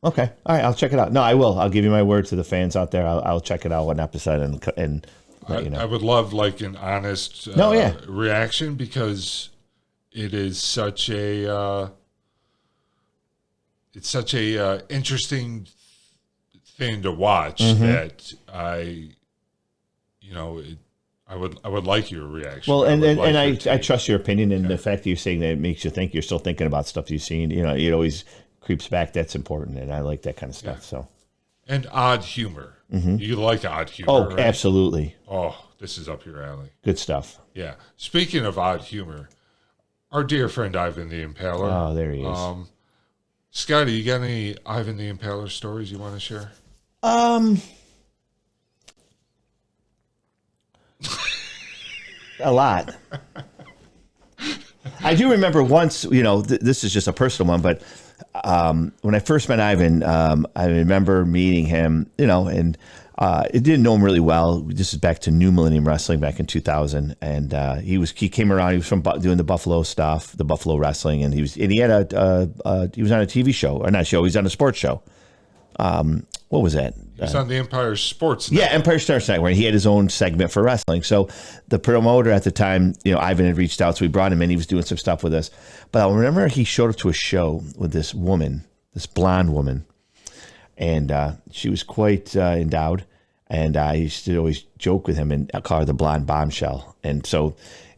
Okay. All right. I'll check it out. No, I will. I'll give you my word to the fans out there. I'll check it out one episode and let you know. I would love like an honest reaction because it is such a interesting thing to watch that I would like your reaction. Well, and I take. trust your opinion, and the fact that you're saying that it makes you think, you're still thinking about stuff you've seen. It always creeps back. That's important, and I like that kind of stuff. Yeah. So, And odd humor. You like odd humor? oh, right? absolutely, Oh, this is up your alley. good stuff. Yeah. Speaking of odd humor, our dear friend Ivan the Impaler. Oh, there he is. Scotty, you got any Ivan the Impaler stories you want to share? A lot. I do remember once, this is just a personal one, but when I first met Ivan, I remember meeting him, and it didn't know him really well. This is back to New Millennium Wrestling back in 2000, and he came around. He was from doing the Buffalo stuff, the Buffalo wrestling, and he was on a TV show, or not show. He was on a sports show. what was that? He's on the Empire Sports Yeah, Network. Empire Star Network, where he had his own segment for wrestling. So the promoter at the time, Ivan had reached out, so we brought him in. He was doing some stuff with us. But I remember he showed up to a show with this woman, this blonde woman, and she was quite endowed. And I used to always joke with him and call her the blonde bombshell. And so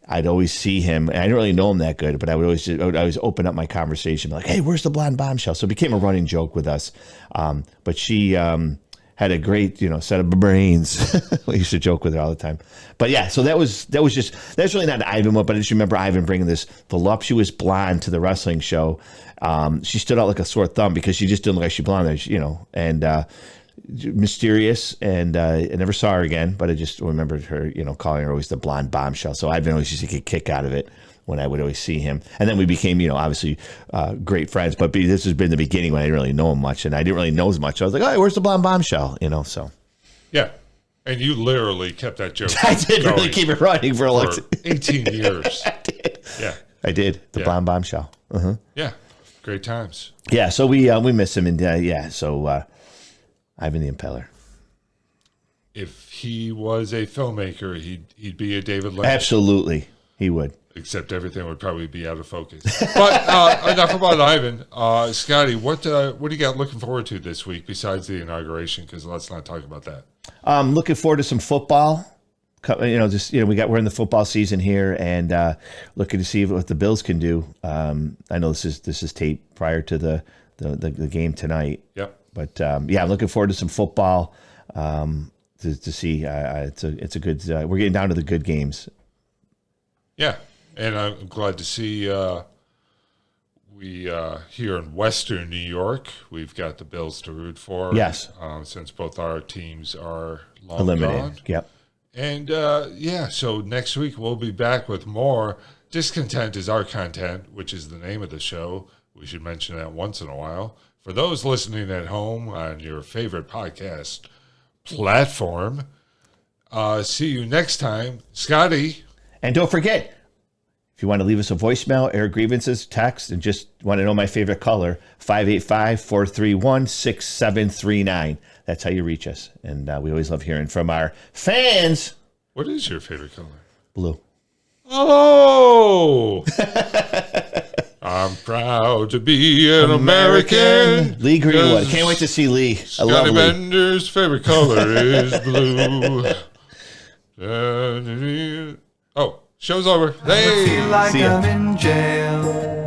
I'd always see him, and I didn't really know him that good, but I would always open up my conversation, like, "Hey, where's the blonde bombshell?" So it became a running joke with us. But she had a great, set of brains. We used to joke with her all the time. But yeah, so that's really not an Ivan one, but I just remember Ivan bringing this voluptuous blonde to the wrestling show. She stood out like a sore thumb because she just didn't look like she belonged there, and mysterious, and I never saw her again, but I just remembered her, calling her always the blonde bombshell. So Ivan always used to get a kick out of it when I would always see him. And then we became, obviously great friends. But this has been the beginning when I didn't really know him much, and I didn't really know as much. I was like, "Oh, where's the blonde bombshell?" So. Yeah. And you literally kept that joke. I did really keep it running for 18 years. I did. Yeah. I did. The blonde bombshell. Uh-huh. Yeah. Great times. Yeah. So we miss him. And so Ivan the Impaler. If he was a filmmaker, he'd be a David Lynch. Absolutely. He would. Except everything would probably be out of focus. But enough about Ivan. Scotty, what do you got looking forward to this week besides the inauguration? Because let's not talk about that. Looking forward to some football. We're in the football season here, and looking to see what the Bills can do. I know this is taped prior to the game tonight. Yep. But I'm looking forward to some football to see. It's a good. We're getting down to the good games. Yeah. And I'm glad to see we here in Western New York, we've got the Bills to root for. Yes. Since both our teams are long Eliminated. gone. Yep. And so next week we'll be back with more. DIScontent is our content, which is the name of the show. We should mention that once in a while. For those listening at home on your favorite podcast platform, see you next time. Scotty. And don't forget, if you want to leave us a voicemail, air grievances, text, and just want to know my favorite color, 585-431-6739. That's how you reach us. And we always love hearing from our fans. What is your favorite color? Blue. Oh! I'm proud to be an American. Lee Greenwood. Can't wait to see Lee. I love Scotty Lee. Bender's favorite color is blue. Oh, show's over. Hey! Feel like See ya. I'm in jail.